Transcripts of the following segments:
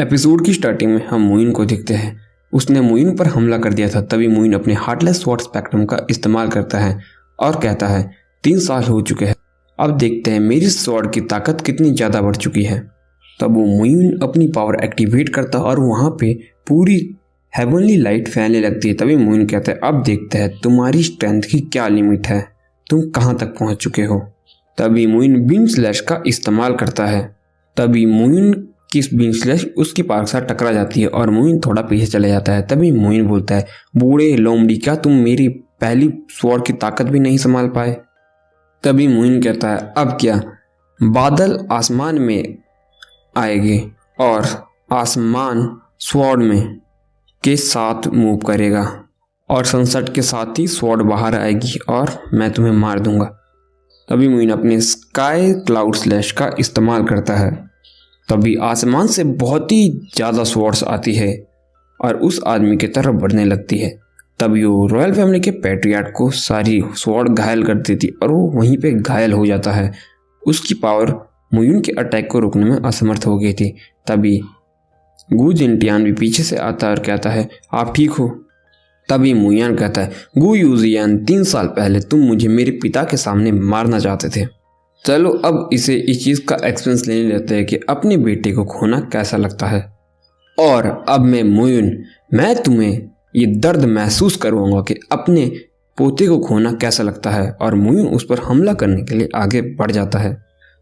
Episode की starting में हम मुइन को देखते हैं। उसने मुइन पर हमला कर दिया था। तभी मुइन अपने हार्टलेस स्वॉर्ड स्पेक्ट्रम का इस्तेमाल करता है और कहता है 3 साल हो चुके हैं, अब देखते हैं मेरी स्वॉर्ड की ताकत कितनी ज़्यादा बढ़ चुकी है। तब वो मुइन अपनी पावर एक्टिवेट करता और वहाँ पे पूरी हेवनली लाइट फैलने लगती है। तभी मुइन कहता है अब देखते हैं तुम्हारी स्ट्रेंथ की क्या लिमिट है, तुम कहाँ तक पहुँच चुके हो। तभी मुइन बीम स्लैश का इस्तेमाल करता है। तभी मुइन की बीम स्लैश उसकी पावर के साथ टकरा जाती है और मुइन थोड़ा पीछे चले जाता है। तभी मुइन बोलता है बूढ़े लोमड़ी, क्या तुम मेरी पहली स्वॉर्ड की ताकत भी नहीं संभाल पाए। तभी मुइन कहता है अब क्या, बादल आसमान में आएंगे और आसमान स्वॉर्ड में के साथ मूव करेगा और सनसेट के साथ ही स्वॉर्ड बाहर आएगी और मैं तुम्हें मार दूंगा। तभी मुइन अपने स्काई क्लाउड स्लैश का इस्तेमाल करता है। तभी आसमान से बहुत ही ज़्यादा स्वॉर्ड्स आती है और उस आदमी की तरफ बढ़ने लगती है। तभी वो रॉयल फैमिली के पैट्रियार्ट को सारी स्वॉर्ड घायल कर देती और वो वहीं पे घायल हो जाता है। उसकी पावर मुइन के अटैक को रोकने में असमर्थ हो गई थी। तभी गू जिनटियान भी पीछे से आता है और कहता है आप ठीक हो। तभी मुयान कहता है गू यूजियान, 3 साल पहले तुम मुझे मेरे पिता के सामने मारना चाहते थे। चलो अब इसे इस चीज़ का एक्सपीरियंस लेने लेते हैं कि अपने बेटे को खोना कैसा लगता है। और अब मैं तुम्हें ये दर्द महसूस करवाऊंगा कि अपने पोते को खोना कैसा लगता है। और मुइन उस पर हमला करने के लिए आगे बढ़ जाता है।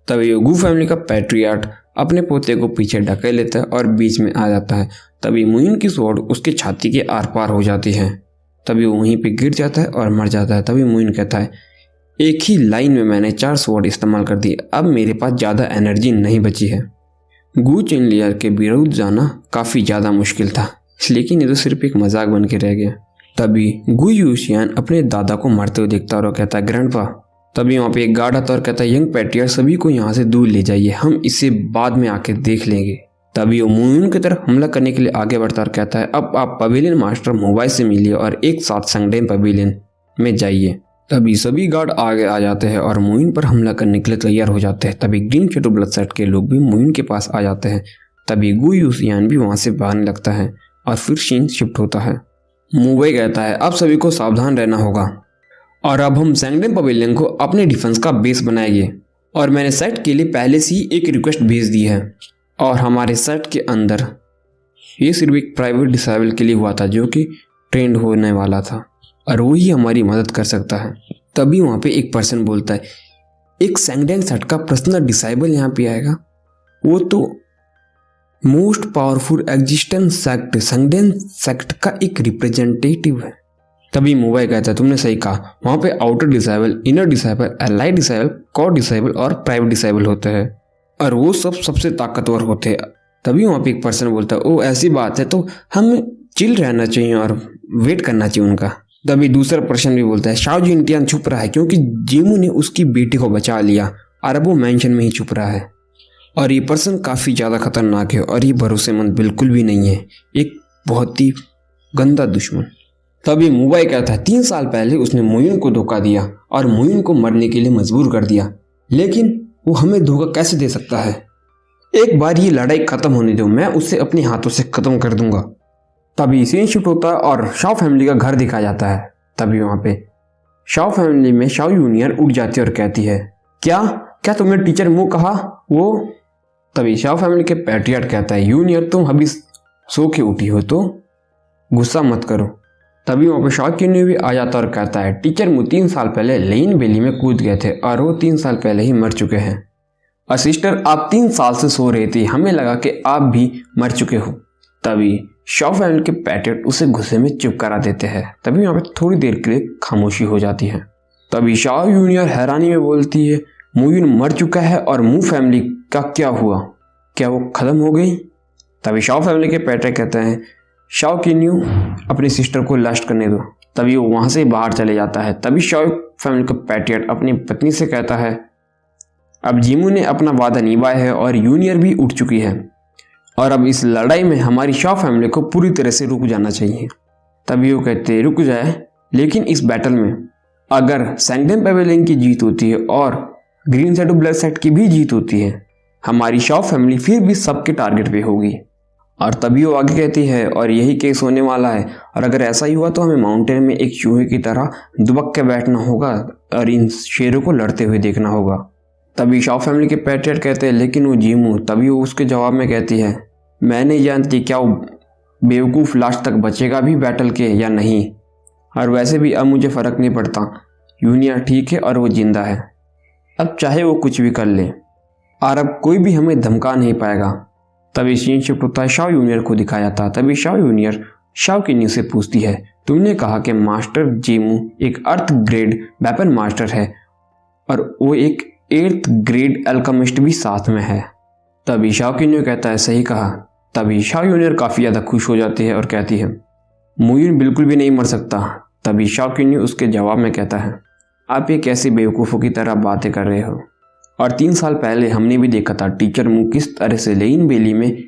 तभी गू फैमिली का पैट्रियार्ट अपने पोते को पीछे ढकेल लेता है और बीच में आ जाता है। तभी मुइन की स्वॉर्ड उसकी छाती के आर पार हो जाती है। तभी वो वहीं पे गिर जाता है और मर जाता है। तभी मुइन कहता है एक ही लाइन में मैंने 4 स्वॉर्ड इस्तेमाल कर दिए, अब मेरे पास ज़्यादा एनर्जी नहीं बची है। गू चिनलियर के विरुद्ध जाना काफ़ी ज़्यादा मुश्किल था, लेकिन ये तो सिर्फ एक मजाक बन के रह गया। तभी गू यूशियान अपने दादा को मारते हुए देखता और कहता है ग्रैंडपा। तभी वहाँ पे एक गार्ड आता और कहता है यंग पैट्रियार्ट, सभी को यहाँ से दूर ले जाइए, हम इसे बाद में आके देख लेंगे। तभी वो मुइन की तरफ हमला करने के लिए आगे बढ़ता और कहता है अब आप पवेलियन मास्टर मोबाइल से मिलिए और एक साथ संगडेन पवेलियन में जाइए। तभी सभी गार्ड आगे आ जाते हैं और मुइन पर हमला करने के लिए तैयार हो जाते हैं। तभी ग्रीन शैडो ब्लडसेट के लोग भी मुइन के पास आ जाते हैं। तभी गू यूसियान भी वहाँ से भागने लगता है और फिर सीन शिफ्ट होता है। मुबई कहता है अब सभी को सावधान रहना होगा और अब हम सैंगडेन पवेलियन को अपने डिफेंस का बेस बनाएंगे। और मैंने सेट के लिए पहले से ही एक रिक्वेस्ट भेज दी है और हमारे सेट के अंदर ये सिर्फ एक प्राइवेट डिसेबल के लिए हुआ था जो कि ट्रेंड होने वाला था और वो ही हमारी मदद कर सकता है। तभी वहाँ पे एक पर्सन बोलता है एक सैंगडेन सेट का पर्सनल डिसेबल यहाँ पे आएगा, वो तो मोस्ट पावरफुल एग्जिस्टेंस सेक्ट सैंगडेन सेक्ट का एक रिप्रेजेंटेटिव है। तभी मुबई कहता है तुमने सही कहा, वहाँ पे outer disable, inner disable, allied disable, core disable और प्राइवेट डिसेबल होते हैं और वो सबसे ताकतवर होते हैं। तभी वहाँ पे एक पर्सन बोलता है ओ ऐसी बात है तो हमें चिल रहना चाहिए और वेट करना चाहिए उनका। तभी दूसरा पर्सन भी बोलता है शाओ जिनटियान छुप रहा है क्योंकि जीमू ने उसकी बेटी को बचा लिया और अब वो मैंशन में ही छुप रहा है और ये पर्सन काफ़ी ज़्यादा खतरनाक है और ये भरोसेमंद बिल्कुल भी नहीं है, एक बहुत ही गंदा दुश्मन। तभी मुबई कहता है 3 साल पहले उसने मुइन को धोखा दिया और मुइन को मरने के लिए मजबूर कर दिया, लेकिन वो हमें धोखा कैसे दे सकता है। एक बार ये लड़ाई खत्म होने दो, मैं उसे अपने हाथों से खत्म कर दूंगा। तभी सीन शिफ्ट होता है और शाओ फैमिली का घर दिखाया जाता है। तभी वहाँ पे शाओ फैमिली में शाओ यूनियर उठ जाती है और कहती है क्या तुमने टीचर मुँह कहा वो। तभी शाओ फैमिली के पैट्रियार्ट कहता है यूनियर तुम अभी सो के उठी हो तो गुस्सा मत करो। तभी वहाँ पे शाओ यूनियर भी आ जाता और कहता है टीचर मुँह 3 साल पहले लेन वैली में कूद गए थे और वो 3 साल पहले ही मर चुके हैं। और सिस्टर आप 3 साल से सो रही थी, हमें लगा कि आप भी मर चुके हो। तभी शाओ फैमिली के पैट्रियार्ट उसे गुस्से में चुप करा देते हैं। तभी वहाँ पे थोड़ी देर के लिए खामोशी हो जाती है। तभी शाओ यूनियर हैरानी में बोलती है मुइन मर चुका है और मू फैमिली का क्या हुआ, क्या वो खत्म हो गई। तभी शाओ फैमिली के पैट्रियार्ट कहते हैं शाओ किन्यू अपनी सिस्टर को लास्ट करने दो। तभी वो वहाँ से बाहर चले जाता है। तभी शाओ फैमिली का पैट्रियार्ट अपनी पत्नी से कहता है अब जीमू ने अपना वादा निभाया है और यूनियर भी उठ चुकी है और अब इस लड़ाई में हमारी शाओ फैमिली को पूरी तरह से रुक जाना चाहिए। तभी वो कहते रुक जाए, लेकिन इस बैटल में अगर सैंगडेन पवेलियन की जीत होती है और ग्रीन शैडो ब्लडसेट की भी जीत होती है, हमारी शाओ फैमिली फिर भी सबके टारगेट पे होगी और तभी वो आगे कहती है और यही केस होने वाला है, और अगर ऐसा ही हुआ तो हमें माउंटेन में एक चूहे की तरह दुबक के बैठना होगा और इन शेरों को लड़ते हुए देखना होगा। तभी शाओ फैमिली के पैट्रियट कहते हैं लेकिन वो जीमू, तभी वो उसके जवाब में कहती है मैं नहीं जानती क्या वो बेवकूफ़ लास्ट तक बचेगा भी बैटल के या नहीं, और वैसे भी अब मुझे फ़र्क नहीं पड़ता, यूनियर ठीक है और वो जिंदा है, अब चाहे वो कुछ भी कर ले और अब कोई भी हमें धमका नहीं पाएगा। तभी सीन शिफ्ट होता है, शाओ जूनियर को दिखाया था। तभी शाओ जूनियर शाओ किन्यू से पूछती है तुमने कहा कि मास्टर जीमू एक अर्थ ग्रेड वेपन मास्टर है और वो एक 8th ग्रेड अल्केमिस्ट भी साथ में है। तभी शाओ किन्यू कहता है सही कहा। तभी शाओ जूनियर काफ़ी ज़्यादा खुश हो जाती है और कहती है मुयून बिल्कुल भी नहीं मर सकता। तभी शाओ किन्यू उसके जवाब में कहता है आप ये कैसी बेवकूफ़ों की तरह बातें कर रहे हो, और 3 साल पहले हमने भी देखा था टीचर मू किस तरह से लेइन वैली में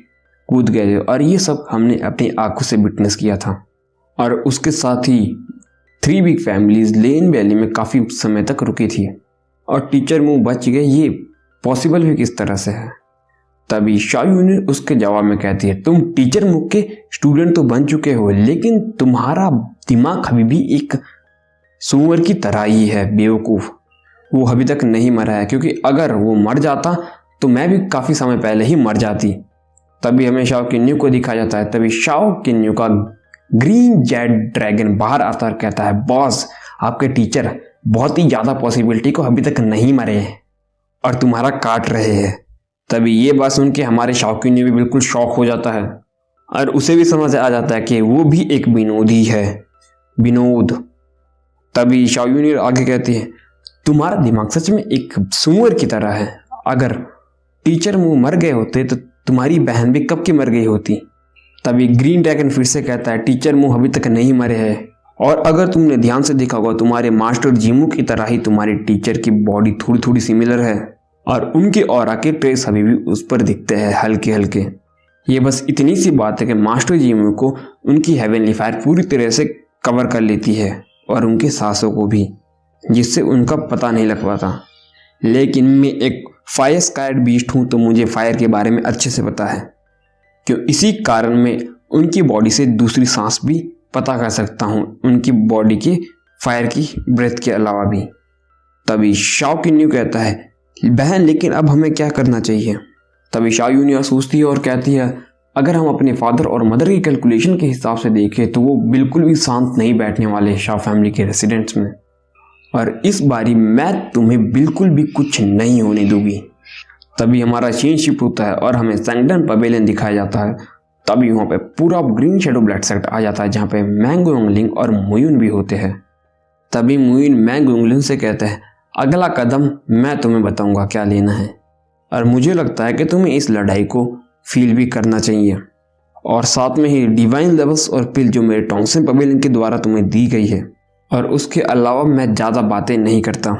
कूद गए थे, और ये सब हमने अपनी आंखों से विटनेस किया था। और उसके साथ ही 3 बिग फैमिलीज लेइन वैली में काफ़ी समय तक रुकी थी और टीचर मू बच गए, ये पॉसिबल भी किस तरह से है। तभी शाओ जूनियर उसके जवाब में कहती है तुम टीचर मू के स्टूडेंट तो बन चुके हो, लेकिन तुम्हारा दिमाग अभी भी एक सूअर की तरह ही है बेवकूफ़, वो अभी तक नहीं मरा है, क्योंकि अगर वो मर जाता तो मैं भी काफ़ी समय पहले ही मर जाती। तभी हमें शाओ किन्यू को दिखाया जाता है। तभी शाओ किन्यू का ग्रीन जेट ड्रैगन बाहर आता और कहता है बॉस आपके टीचर बहुत ही ज़्यादा पॉसिबिलिटी को अभी तक नहीं मरे हैं और तुम्हारा काट रहे हैं। तभी ये बात सुन के हमारे शाओ किन्यू भी बिल्कुल शॉक हो जाता है और उसे भी समझ आ जाता है कि वो भी एक विनोदी है, विनोद। तभी शाओ जूनियर आगे कहती है तुम्हारा दिमाग सच में एक सूअर की तरह है, अगर टीचर मू मर गए होते तो तुम्हारी बहन भी कब की मर गई होती। तभी ग्रीन ड्रैगन फिर से कहता है टीचर मू अभी तक नहीं मरे हैं, और अगर तुमने ध्यान से देखा होगा तुम्हारे मास्टर जीमू की तरह ही तुम्हारे टीचर की बॉडी थोड़ी थोड़ी सिमिलर है और उनके ऑरा के ट्रेस अभी भी उस पर दिखते हैं हल्के हल्के। ये बस इतनी सी बात है कि मास्टर जीमू को उनकी हेवनली फायर पूरी तरह से कवर कर लेती है और उनके सांसों को भी, जिससे उनका पता नहीं लग पाता। लेकिन मैं एक फायर स्कायर्ड बीस्ट हूँ तो मुझे फायर के बारे में अच्छे से पता है, क्यों इसी कारण मैं उनकी बॉडी से दूसरी सांस भी पता कर सकता हूँ, उनकी बॉडी के फायर की ब्रेथ के अलावा भी। तभी शाओ किन्यू कहता है बहन लेकिन अब हमें क्या करना चाहिए। तभी शाओ जूनियर सोचती है और कहती है अगर हम अपने फादर और मदर की कैलकुलेशन के हिसाब से देखें तो वो बिल्कुल भी शांत नहीं बैठने वाले शाओ फैमिली के रेसिडेंट्स में, और इस बारी मैं तुम्हें बिल्कुल भी कुछ नहीं होने दूंगी। तभी हमारा सीन शिफ्ट होता है और हमें सैंगडन पवेलियन दिखाया जाता है। तभी वहाँ पे पूरा ग्रीन शैडो ब्लड सेक्ट आ जाता है जहाँ पे मैंग योंगलिंग और मुयून भी होते हैं। तभी मुयून मैंग योंगलिंग से कहते हैं अगला कदम मैं तुम्हें बताऊंगा क्या लेना है, और मुझे लगता है कि तुम्हें इस लड़ाई को फील भी करना चाहिए, और साथ में ही डिवाइन लेवल्स और पिल जो मेरे टोंगसेन पवेलियन के द्वारा तुम्हें दी गई है, और उसके अलावा मैं ज़्यादा बातें नहीं करता।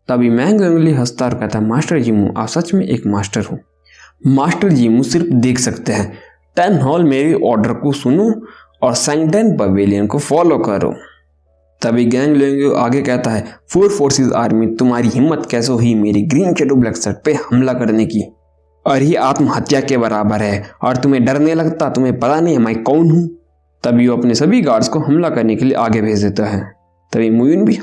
तभी मैंग योंगली हंसता और कहता है मास्टर जीमू आप सच में एक मास्टर हो। मास्टर जीमू सिर्फ देख सकते हैं, 10 हॉल मेरे ऑर्डर को सुनो और सैंगडन पवेलियन को फॉलो करो। तभी गैंग लेंगे आगे कहता है 4 फोर्सेस आर्मी तुम्हारी हिम्मत कैसे हुई मेरी ग्रीन शैडो ब्लैक सेट पे हमला करने की, और ये आत्महत्या के बराबर है, और तुम्हें डर नहीं लगता, तुम्हें पता नहीं है मैं कौन हूँ। तभी वो अपने सभी गार्ड्स को हमला करने के लिए आगे भेज देता है। तभी मुयून भी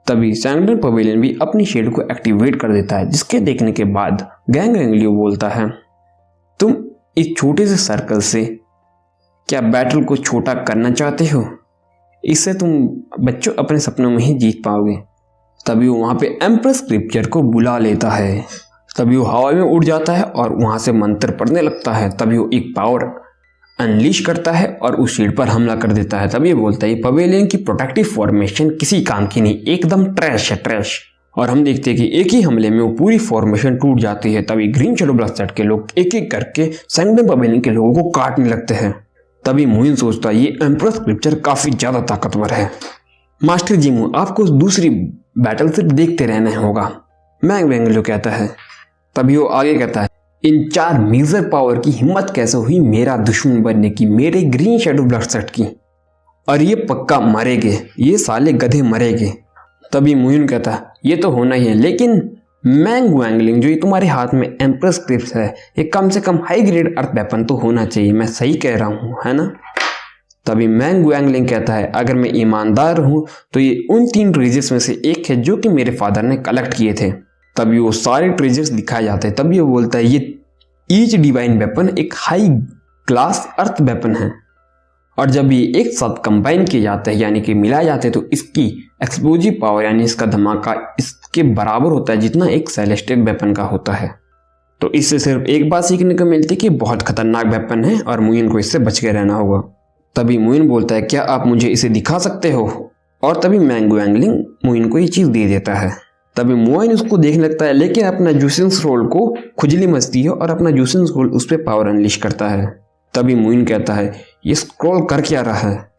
तभी सैंगडन पवेलियन भी अपनी शेड को एक्टिवेट कर देता है, जिसके देखने के बाद गैंग रेंगलियो बोलता है तुम इस छोटे से सर्कल से क्या बैटल को छोटा करना चाहते हो, इससे तुम बच्चों अपने सपनों में ही जीत पाओगे। तभी वो वहाँ पे एम्प्रेस स्क्रिप्चर को बुला लेता है। तभी वो हवा में उड़ जाता है और वहाँ से मंत्र पढ़ने लगता है। तभी वो एक पावर अनलीश करता है और उस शील्ड पर हमला कर देता है। तभी बोलता है पवेलियन की प्रोटेक्टिव फॉर्मेशन किसी काम की नहीं, एकदम ट्रैश है, ट्रैश। और हम देखते हैं कि एक ही हमले में वो पूरी फॉर्मेशन टूट जाती है। तभी ग्रीन शैडो ब्लड सेट के लोग एक एक करके सैंगडन पवेलियन के लोगों को काटने लगते हैं। तभी मुइन सोचता है ये एम्प्रेस स्क्रिप्चर काफी ज्यादा ताकतवर है, मास्टर जीमू आपको दूसरी बैटल सिर्फ देखते रहना होगा, मैंग वेंगलियो कहता है। तभी वो आगे कहता है इन 4 मेजर पावर की हिम्मत कैसे हुई मेरा दुश्मन बनने की, मेरे ग्रीन शैडो ब्लड सेट की, और ये पक्का मरेंगे, ये साले गधे मरेंगे। तभी मुइन कहता है ये तो होना ही है, लेकिन मैंग वैंगलिंग, जो ये तुम्हारे हाथ में एम्प्रेस क्रिप्स है, ये कम से कम हाई ग्रेड अर्थ वेपन तो होना चाहिए, मैं सही कह रहा हूँ है ना। तभी मैंग वैंगलिंग कहता है अगर मैं ईमानदार हूँ तो ये उन 3 ट्रेजर्स में से एक है जो कि मेरे फादर ने कलेक्ट किए थे। तभी वो सारे ट्रेजर्स दिखाए जाते हैं। तभी वो बोलता है ये ईच डिवाइन वेपन एक हाई क्लास अर्थ वेपन है, और जब ये एक साथ कंबाइन किए जाते हैं यानी कि मिलाए जाते हैं तो इसकी एक्सप्लोजिव पावर यानी इसका धमाका इसके बराबर होता है जितना एक सेलेस्टियल वेपन का होता है। तो इससे सिर्फ एक बात सीखने को मिलती है कि बहुत खतरनाक वेपन है और मुइन को इससे बच के रहना होगा। तभी मुइन बोलता है क्या आप मुझे इसे दिखा सकते हो, और तभी मैंग वैंगलिंग मुइन को ये चीज़ दे देता है। तभी मुइन उसको देखने लगता है लेकिन अपना जूसिंग स्क्रोल को खुजली मचती है और अपना जूसिंग स्क्रोल उस पर पावर अनलिश करता है। तभी मुइन कहता है ये स्क्रोल कर क्या रहा है,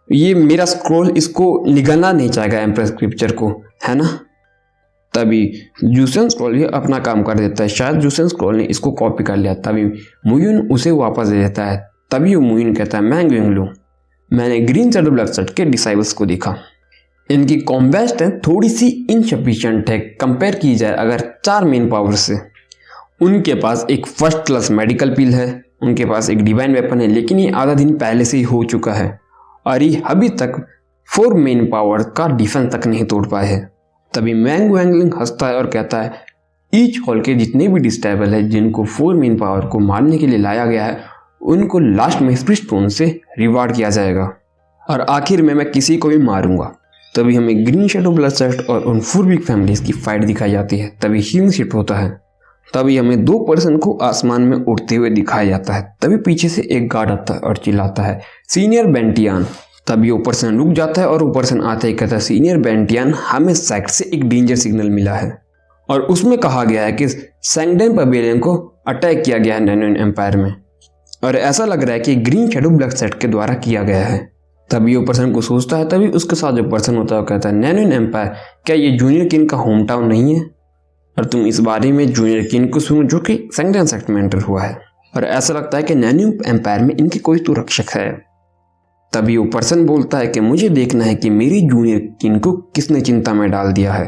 ये मेरा स्क्रोल इसको निगलना नहीं चाहेगा एम्प्रेस स्क्रिप्चर को, है ना। तभी जूसेन स्क्रोल भी अपना काम कर देता है, शायद जूसेन स्क्रोल ने इसको कॉपी कर लिया। तभी मुइन उसे वापस दे देता है। तभी वो मुइन कहता है मैंग वैंगलिंग, मैंने ग्रीन शैडो ब्लडसेट के डिसाइबल्स को देखा, इनकी कॉम्बैट स्ट्रेंथ थोड़ी सी इनसफिशिएंट है कंपेयर की जाए अगर 4 मेन पावर से। उनके पास एक फर्स्ट क्लास मेडिकल पिल है, उनके पास एक डिवाइन वेपन है, लेकिन ये आधा दिन पहले से ही हो चुका है और ये अभी तक 4 मेन पावर का डिफेंस तक नहीं तोड़ पाए हैं। तभी मैंग वैंगलिंग हंसता है और कहता है ईच हॉल के जितने भी डिस्टेबल है जिनको 4 मेन पावर को मारने के लिए लाया गया है उनको लास्ट में स्प्रिट स्टोन से रिवार्ड किया जाएगा और आखिर में मैं किसी को भी मारूंगा। तभी हमें ग्रीन शैडो ब्लडसेट और उन 4 बिग फैमिलीज की फाइट दिखाई जाती है। तभी हीलिंग शिफ्ट होता है। तभी हमें 2 पर्सन को आसमान में उड़ते हुए दिखाया जाता है। तभी पीछे से एक गार्ड आता है और चिल्लाता है सीनियर बेंटियान। तभी वो पर्सन रुक जाता है और वो पर्सन आते ही कहता है सीनियर बेंटियान, हमें साइट से एक डेंजर सिग्नल मिला है और उसमें कहा गया है कि सैंगडेन पवेलियन को अटैक किया गया है नैनोइन एम्पायर में, और ऐसा लग रहा है कि ग्रीन शैडो ब्लडसेट के द्वारा किया गया है। तभी वो पर्सन को सोचता है। तभी उसके साथ जो पर्सन होता है वो कहता है नैनोइन एम्पायर, क्या ये जूनियर किन का होम टाउन नहीं है, और तुम इस बारे में जूनियर किन को सुनो जो कि सैंगडेन सेक्ट में एंटर हुआ है, और ऐसा लगता है कि नैनोइन एम्पायर में इनके कोई तो रक्षक है। तभी वो पर्सन बोलता है कि मुझे देखना है कि मेरी जूनियर किन को किसने चिंता में डाल दिया है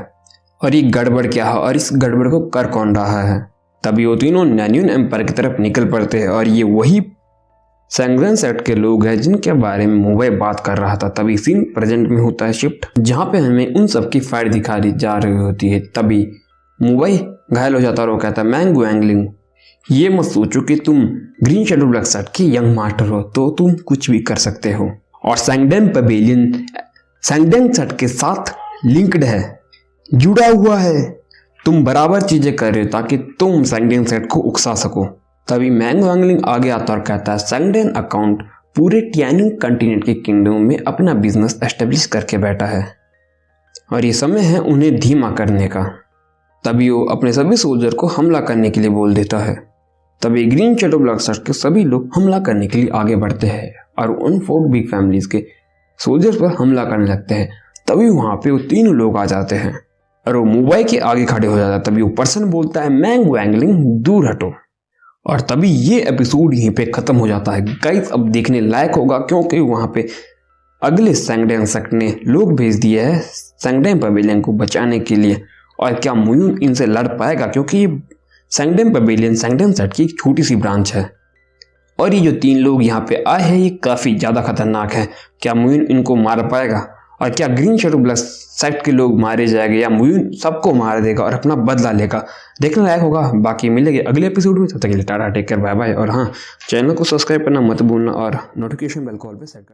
और ये गड़बड़ क्या है और इस गड़बड़ को कर कौन रहा है। तभी वो तीनों नैनोइन एम्पायर की तरफ निकल पड़ते हैं और ये वही सैंगडेन सेक्ट के लोग हैं जिनके बारे में मुंबई बात कर रहा था। तभी सीन प्रेजेंट में होता है शिफ्ट, जहाँ पे हमें उन सब की फाइट दिखाई जा रही होती है। तभी मुंबई घायल हो जाता है और वो कहता है मैंग वैंगलिंग, ये मत सोचो कि तुम ग्रीन शैडो ब्लडसेट के यंग मास्टर हो तो तुम कुछ भी कर सकते हो, और सैंगडेन पवेलियन सैंगडेन सेक्ट के साथ लिंक्ड है, जुड़ा हुआ है। तुम बराबर चीजें कर रहे हो ताकि तुम सैंगडेन सेक्ट को उकसा सको। तभी मैंग वैंगलिंग आगे आता और कहता है सैंगडेन अकाउंट पूरे टियानिंग कंटिनेंट के किंगडम में अपना बिजनेस एस्टेब्लिश करके बैठा है और ये समय है उन्हें धीमा करने का। तभी वो अपने सभी सोल्जर को हमला करने के लिए बोल देता है। तभी ग्रीन शैडो ब्लडसेट के सभी लोग हमला करने के लिए आगे बढ़ते हैं और उन 4 बिग फैमिलीज के सोल्जर्स पर हमला करने लगते हैं। तभी वहां पे वो 3 लोग आ जाते हैं और वो मुंबई के आगे खड़े हो जाता है। तभी वो पर्सन बोलता है मैंग वैंगलिंग दूर हटो, और तभी ये एपिसोड यहीं पे खत्म हो जाता है। गाइस अब देखने लायक होगा क्योंकि वहां पे अगले सैंगडेन सेक्ट ने लोग भेज दिए हैं सैंगडेन पवेलियन को बचाने के लिए, और क्या मुइन इनसे लड़ पाएगा क्योंकि ये सैंगडेन पवेलियन सैंगडेन सेक्ट की एक छोटी सी ब्रांच है और ये जो 3 लोग यहाँ पे आए हैं ये काफ़ी ज़्यादा खतरनाक है। क्या मुइन इनको मार पाएगा, और क्या ग्रीन शैडो ब्लडसेट के लोग मारे जाएंगे या मुइन सबको मार देगा और अपना बदला लेगा, देखने लायक होगा। बाकी मिलेंगे अगले एपिसोड में, तब तक के लिए tata, take care, bye bye. और हाँ, चैनल को सब्सक्राइब करना मत भूलना और नोटिफिकेशन बेल को ऑल पे सेट कर।